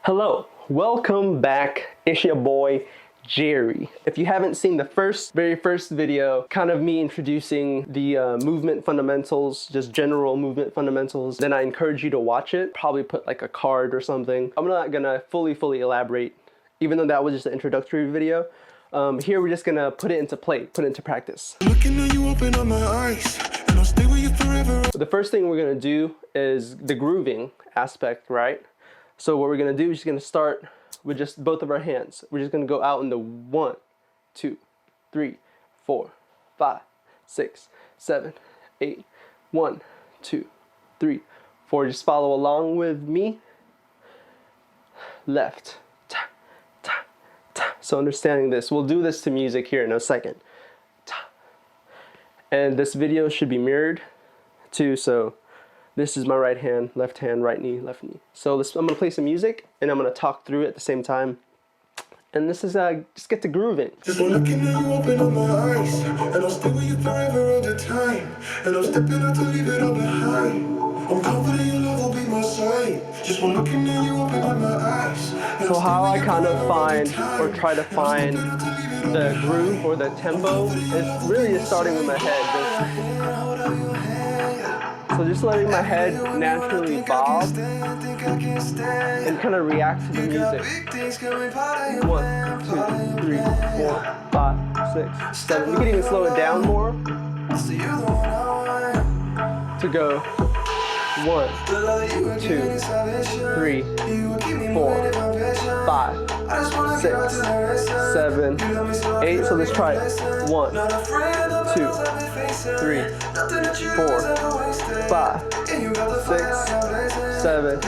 Hello, welcome back. It's your boy Jerry. If you haven't seen the very first video, kind of me introducing the movement fundamentals, just general movement fundamentals, then I encourage you to watch it. Probably put like a card or something. I'm not gonna fully elaborate, even though that was just an introductory video. Here we're just gonna put it into play, put it into practice. Looking at you, open up my eyes, and I'll stay with you forever. The first thing we're gonna do is the grooving aspect, right? So what we're gonna do is just gonna start with just both of our hands. We're just gonna go out in the 1, 2, 3, 4, 5, 6, 7, 8. 1, 2, 3, 4. Just follow along with me. Left. Ta, ta, ta. So understanding this, we'll do this to music here in a second. Ta. And this video should be mirrored too, so this is my right hand, right knee, left knee. So I'm gonna play some music and I'm gonna talk through it at the same time. And this is just get to grooving. Just looking at you, open up my eyes, and I'll stay with you forever all the time. And I'm stepping out to leave it all behind. I'm confident your love will be my side. Just looking at you, open up my eyes. So how I kind of find or try to find the groove or the tempo is really just starting with my head. So just letting my head naturally bob and kind of react to the music. 1, 2, 3, 4, 5, 6, 7. You can even slow it down more to go 1, 2, 3, 4, 5, 6, 7, 8. So let's try it. 1, 2, 3, 4, 5, 6, 7,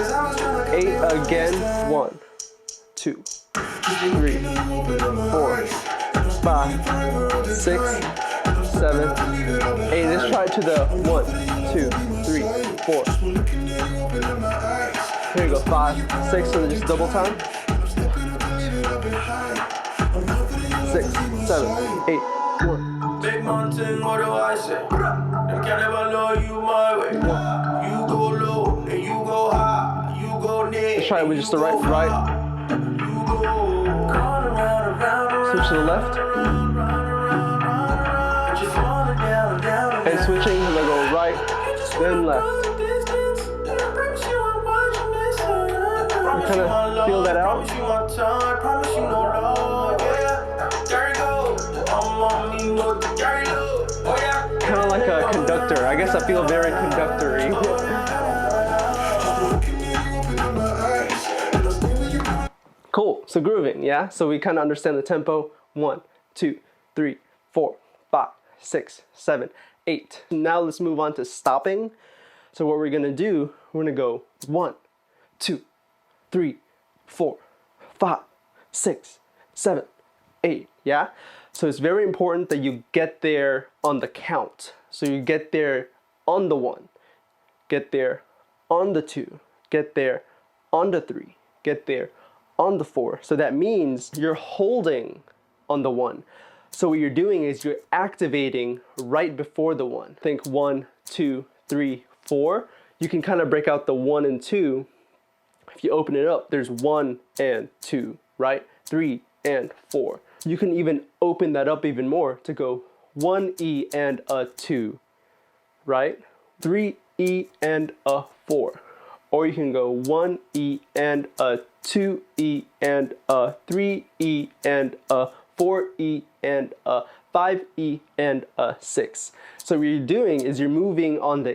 8. Again. 1, 2, 3, 4, 5, 6, 7, 8. Let's try it to the 1, 2, 3, 4. Here you go. 5, 6. So just double time. 6, 7, 8. 1. Big mountain, what do I say? Them can never know you my way. You go low, and you go high, you go near. Let's try it with just the right. Switch to the left. And switching, and then go right, then left. You kind of feel that out. Kind of like a conductor. I guess I feel very conductory. Cool. So grooving, yeah? So we kind of understand the tempo. 1, 2, 3, 4, 5, 6, 7, 8. Now let's move on to stopping. So what we're going to do, we're going to go 1, 2, 3, 4, 5, 6, 7, 8. Yeah? So it's very important that you get there on the count. So you get there on the 1, get there on the 2, get there on the 3, get there on the 4. So that means you're holding on the 1. So what you're doing is you're activating right before the 1. Think 1, 2, 3, 4. You can kind of break out the 1 and 2. If you open it up, there's 1 and 2, right? 3 and 4. You can even open that up even more to go 1E and a 2, right? 3E and a 4. Or you can go 1E and a 2E and a 3E and a 4E and a 5E and a 6. So what you're doing is you're moving on the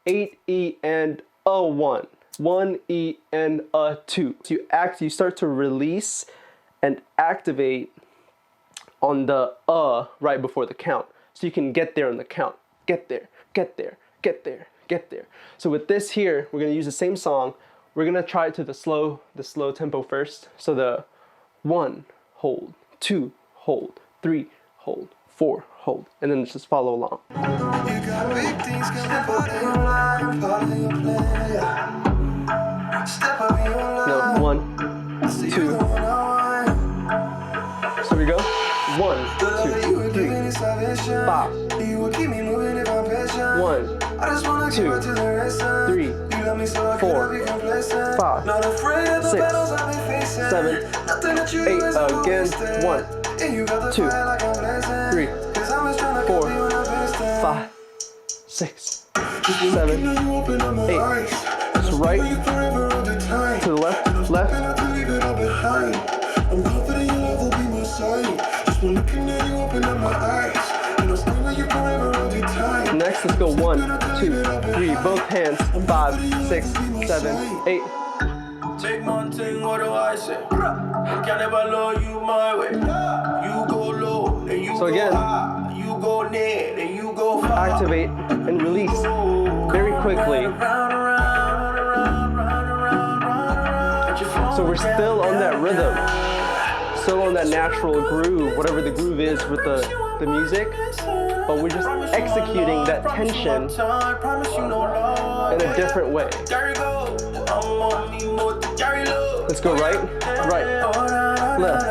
8E and a 1, 1E and a 2. So you start to release and activate on the right before the count. So you can get there on the count. Get there, get there, get there, get there. So with this here, we're gonna use the same song. We're gonna try it to the slow tempo first. So the 1, hold, 2, hold, 3, hold, 4, hold, and then just follow along. No, 1, 2. So we go 1, 2, 3, 5. 1, 2, 3, 4, 5, 6, 7, 8. Again. 1, 2, 3, 4, 5, 6, 7, 8. Just right to the left, left. Next, let's go 1, 2, 3. Both hands. 5, 6, 7, 8. Take one thing, what do I say? I can never low you my way. You go low, and you So again, go high. You go near, and you go far. Activate and release very quickly. So we're still on that rhythm, still on that natural groove, whatever the groove is with the music, but we're just executing that tension in a different way. Let's go right, left.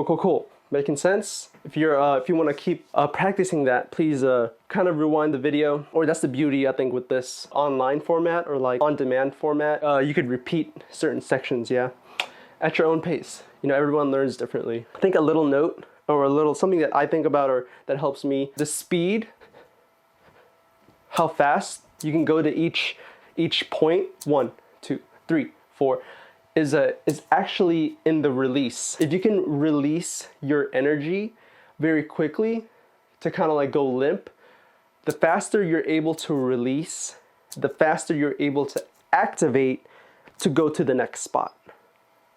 Cool. Making sense? If you want to keep practicing that, please kind of rewind the video. Or that's the beauty, I think, with this online format or like on-demand format. You could repeat certain sections, yeah, at your own pace. You know, everyone learns differently. I think a little note or something that I think about or that helps me, the speed, how fast you can go to each point. 1, 2, 3, 4. Is actually in the release. If you can release your energy very quickly to kind of like go limp, the faster you're able to release, the faster you're able to activate to go to the next spot,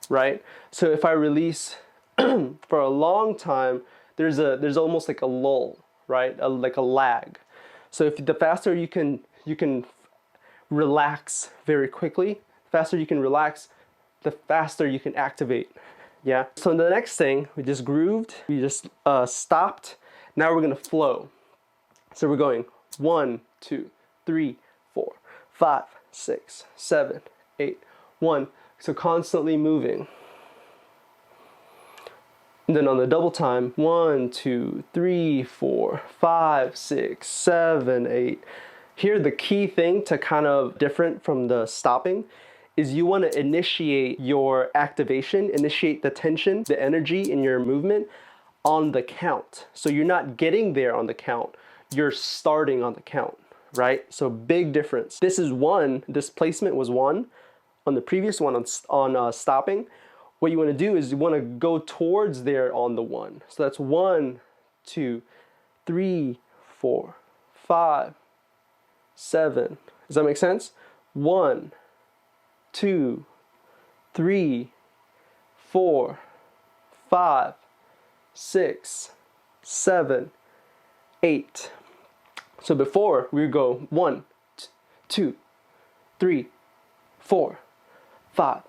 right? So if I release for a long time, there's almost like a lull, right? Like a lag. So if the faster you can relax very quickly, the faster you can relax, the faster you can activate, yeah? So the next thing, we just grooved, we just stopped. Now we're gonna flow. So we're going 1, 2, 3, 4, 5, 6, 7, 8, 1. So constantly moving. And then on the double time, 1, 2, 3, 4, 5, 6, 7, 8. Here the key thing to kind of different from the stopping is you want to initiate your activation, initiate the tension, the energy in your movement on the count. So you're not getting there on the count, you're starting on the count, right? So big difference. This is 1, this placement was 1. On the previous one on stopping, what you want to do is you want to go towards there on the 1. So that's 1, 2, 3, 4, 5, 7. Does that make sense? 1, 2, 3, 4, 5, 6, 7, 8. So before we go 1, 2, 3, 4, 5,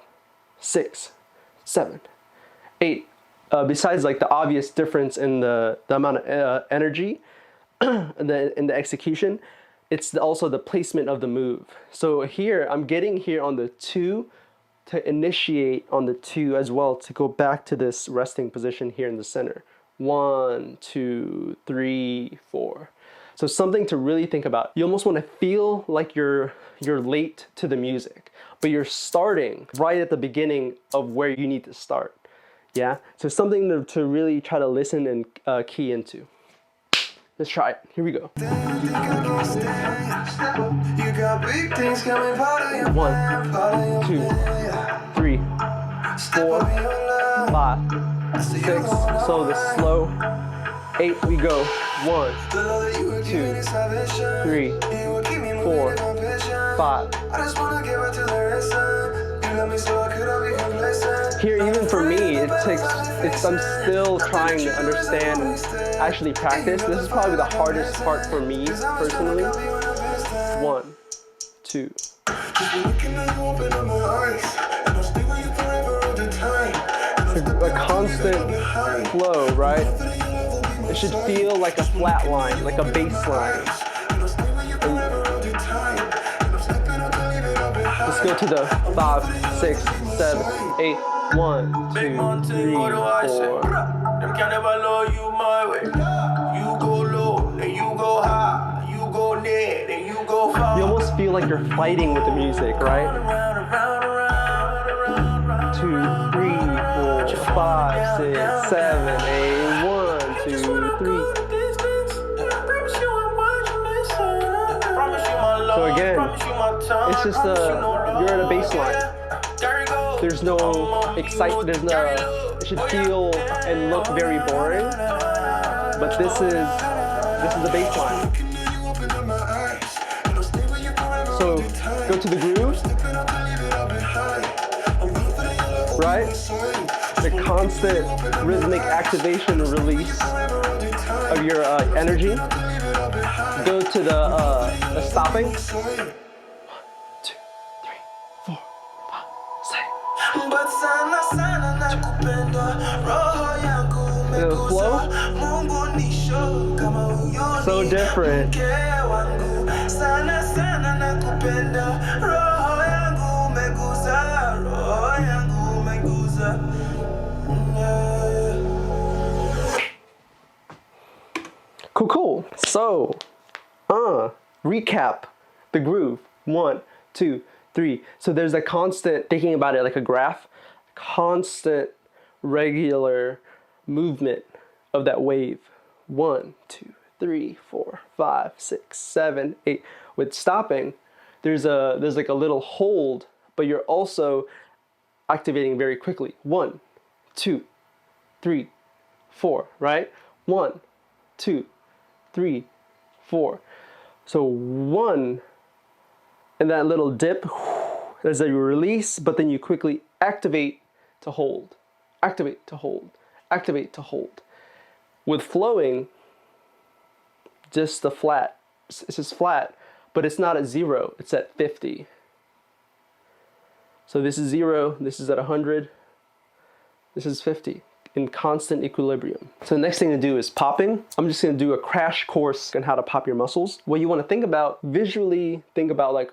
6, 7, 8. Besides like the obvious difference in the amount of energy in the execution, it's also the placement of the move. So here, I'm getting here on the 2 to initiate on the 2 as well to go back to this resting position here in the center. 1, 2, 3, 4. So something to really think about. You almost want to feel like you're late to the music, but you're starting right at the beginning of where you need to start. Yeah? So something to really try to listen and key into. Let's try it. Here we go. 1, 2, 3, 4, 5, 6. So the slow. 8. We go. 1, 2, 3, 4, 5. Here, even for me, I'm still trying to understand and actually practice. This is probably the hardest part for me personally. 1, 2. A constant flow, right? It should feel like a flat line, like a bass line. Let's go to the 5, 6, 7, 8. 1, 2, 3, 4. Them can never low you my way. You go low, then you go high. You go near, then you go far. You almost feel like you're fighting with the music, right? 2, 3, 4, 5, 6, 7, 8. 1, 2, 3. So again, it's just you're at a baseline. There's no excitement. There's no. It should feel and look very boring, but this is the baseline. So go to the groove, right? The constant rhythmic activation and release of your energy. Go to the stopping. 1, 2, 3, 4, 5, 6. The flow, so different. Cool. So, recap the groove. 1, 2, 3. So there's a constant, thinking about it like a graph, constant, regular movement of that wave. 1, 2, 3, 4, 5, 6, 7, 8. With stopping, there's like a little hold, but you're also activating very quickly. 1, 2, 3, 4, right? 1, 2, 3, 4. So 1, and that little dip, there's a release, but then you quickly activate to hold, activate to hold, activate to hold. With flowing, just the flat, it's just flat, but it's not at 0, it's at 50. So this is 0, this is at 100, this is 50. In constant equilibrium. So the next thing to do is popping. I'm just going to do a crash course on how to pop your muscles. What you want to think about, visually think about like,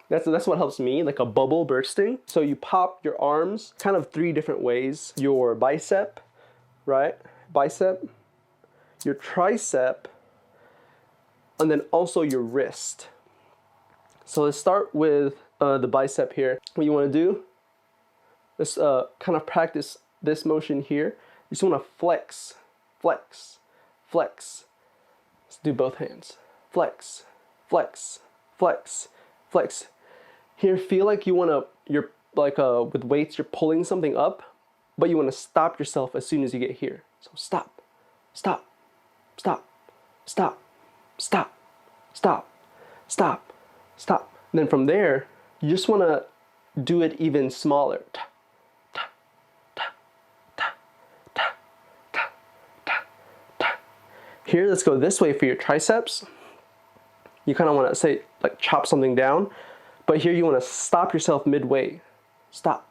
that's what helps me, like a bubble bursting. So you pop your arms kind of 3 different ways. Your bicep, right? Bicep, your tricep, and then also your wrist. So let's start with the bicep here. What you want to do, let's kind of practice this motion here. You just want to flex, flex, flex. Let's do both hands. Flex, flex, flex, flex. Here, feel like you're like with weights, you're pulling something up, but you want to stop yourself as soon as you get here. So stop, stop, stop, stop, stop, stop, stop, stop. And then from there, you just want to do it even smaller. Here, let's go this way for your triceps. You kind of want to say, like, chop something down. But here you want to stop yourself midway. Stop,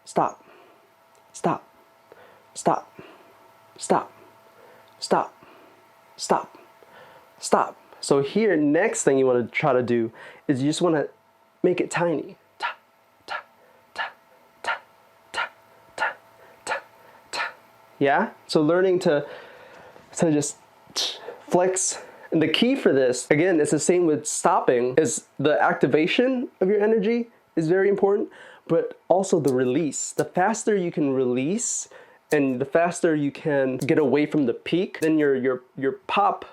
stop, stop, stop, stop, stop, stop, stop. So here, next thing you want to try to do is you just want to make it tiny. Ta, ta, ta, ta, ta, ta, ta, ta. Yeah? So learning to just flex. And the key for this, again, it's the same with stopping, is the activation of your energy is very important, but also the release. The faster you can release and the faster you can get away from the peak, then your pop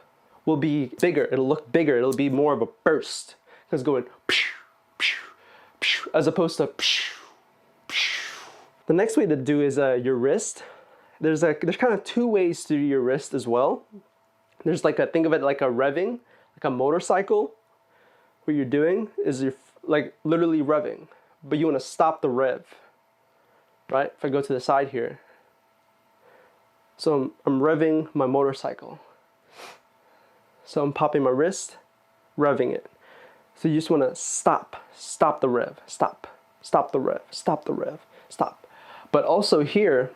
will be bigger. It'll look bigger. It'll be more of a burst. Because going as opposed to. The next way to do is your wrist. There's kind of 2 ways to do your wrist as well. There's like think of it like a revving, like a motorcycle. What you're doing is you're like literally revving, but you want to stop the rev, right? If I go to the side here. So I'm revving my motorcycle. So I'm popping my wrist, revving it. So you just want to stop the rev, stop the rev, stop the rev, stop. But also here,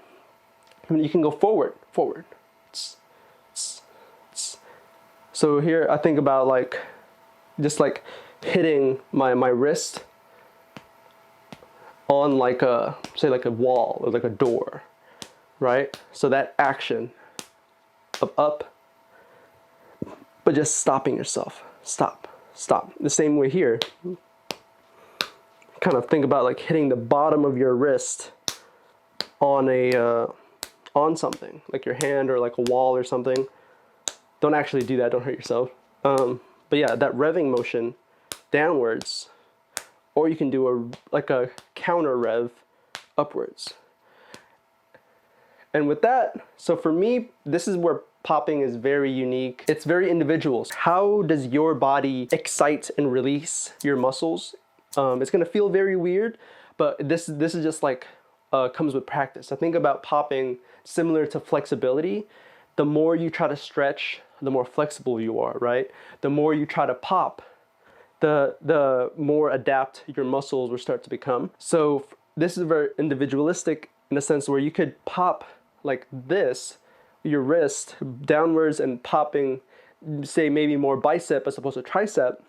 you can go forward. So here I think about like, just like hitting my wrist on like a, say like a wall or like a door, right? So that action of up, but just stopping yourself. Stop, stop. The same way here. Kind of think about like hitting the bottom of your wrist on a on something, like your hand or like a wall or something. Don't actually do that, don't hurt yourself. But yeah, that revving motion downwards, or you can do like a counter rev upwards. And with that, so for me, this is where popping is very unique. It's very individual. How does your body excite and release your muscles? It's gonna feel very weird, but this is just like comes with practice. I think about popping similar to flexibility. The more you try to stretch, the more flexible you are, right? The more you try to pop, the more adapt your muscles will start to become. So this is very individualistic in a sense where you could pop like this, your wrist downwards and popping, say maybe more bicep as opposed to tricep,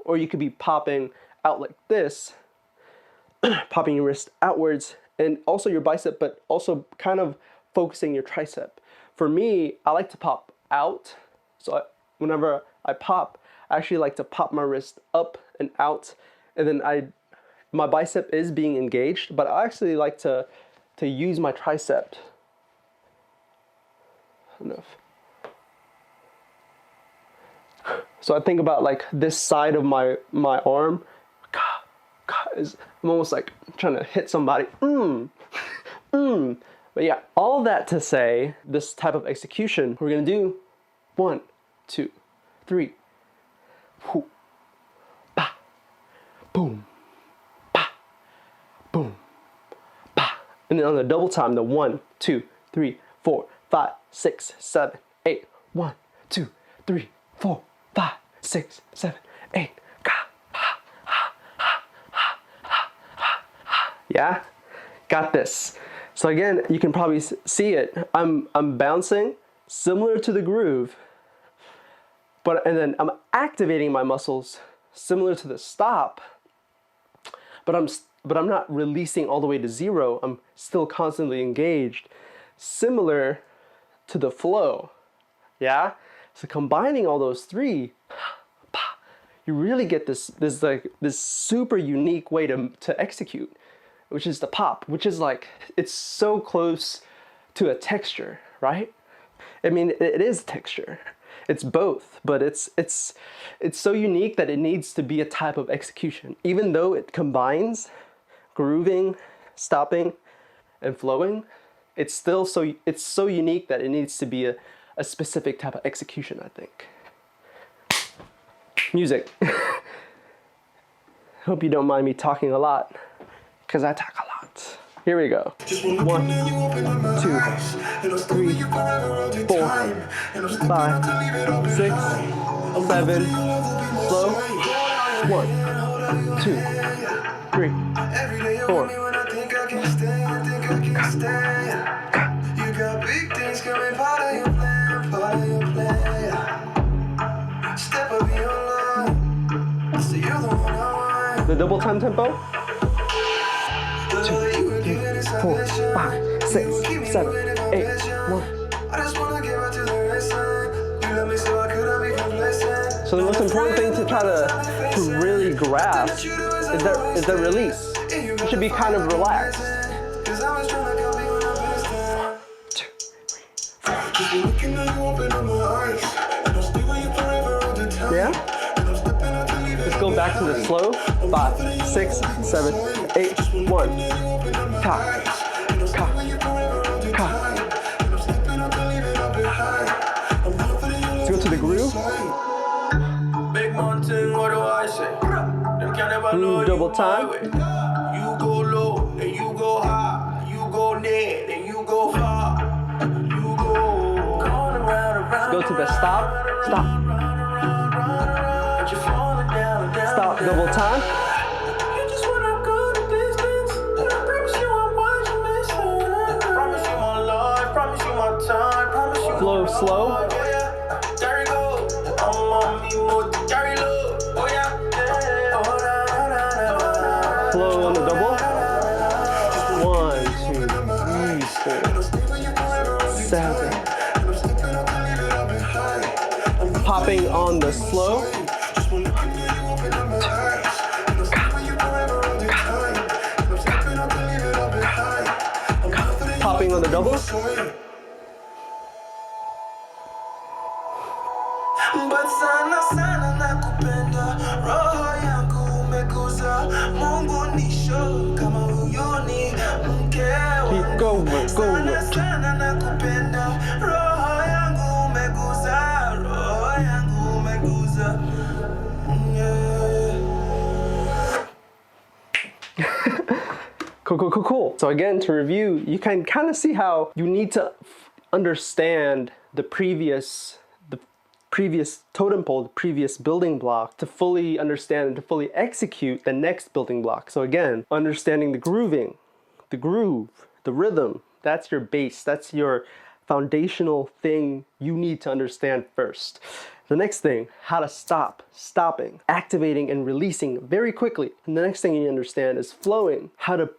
or you could be popping out like this, popping your wrist outwards and also your bicep, but also kind of focusing your tricep. For me, I like to pop out. So whenever I pop, I actually like to pop my wrist up and out, and then my bicep is being engaged, but I actually like to use my tricep. Enough. So I think about like this side of my arm. I'm almost like trying to hit somebody. But yeah, all that to say, this type of execution, we're gonna do 1, 2, 3. Whoo, pa, boom, pa, boom, pa. And then on the double time, the 1, 2, 3, 4, 5, 6, 7, 8. 1, 2, 3, 4, 5, 6, 7, 8. Yeah, got this. So again, you can probably see it. I'm bouncing similar to the groove, and then I'm activating my muscles similar to the stop, but I'm not releasing all the way to 0. I'm still constantly engaged, similar to the flow. Yeah. So combining all those three, you really get this super unique way to execute, which is the pop, which is like, it's so close to a texture, right? I mean, it is texture. It's both, but it's so unique that it needs to be a type of execution. Even though it combines grooving, stopping, and flowing, it's still so unique that it needs to be a specific type of execution, I think. Music. Hope you don't mind me talking a lot, because I talk a lot. Here we go. 1, 2, 3, 4, 5, 6, 7. Slow. 1, 2, 3, 4. You got big things coming, part of your plan, part of your plan. Step up in your line. So you're the one I want. The double time tempo. 2, 3, 4, 5, 6, 7, 8, 1. So the most important thing to try to really grasp is the release. You should be kind of relaxed. 2, 3, 4. Yeah? Let's go back to the slow. 5, 6, 7, 8, 1. Ka, ka, ka. Let's go to the groove. Groove double time. You go low and you go high. You go near and you go far. You go. Let's go to the stop. Stop. Stop double time. Flow slow. Flow on the double. on the slow. Popping on the double. But sana sana nakupenda, roho yangu umeguza, Mungu nisho kama huyu ni mke wangu. Go over. Sana sana nakupenda, roho yangu umeguza, roho yangu umeguza. Cool. So again, to review, you can kind of see how you need to understand the previous totem pole, the previous building block, to fully understand and to fully execute the next building block. So again, understanding the grooving, the groove, the rhythm, that's your base, that's your foundational thing you need to understand first. The next thing, how to stop, stopping, activating and releasing very quickly. And the next thing you need to understand is flowing, how to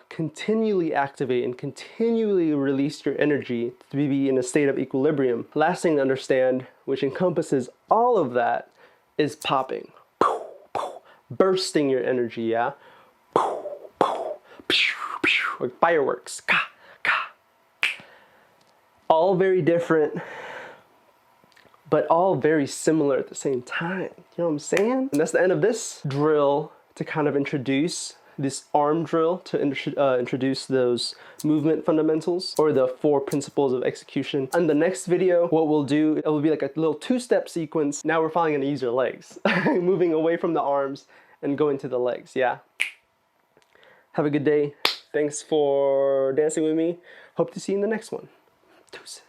continually activate and continually release your energy to be in a state of equilibrium. Last thing to understand, which encompasses all of that, is popping. Bursting your energy, yeah? Like fireworks. All very different, but all very similar at the same time. You know what I'm saying? And that's the end of this drill to kind of introduce this arm drill, to introduce those movement fundamentals, or the 4 principles of execution. In the next video, what we'll do, it will be like a little 2-step sequence. Now we're finally gonna use your legs, moving away from the arms and going to the legs, yeah? Have a good day. Thanks for dancing with me. Hope to see you in the next one. Deuces.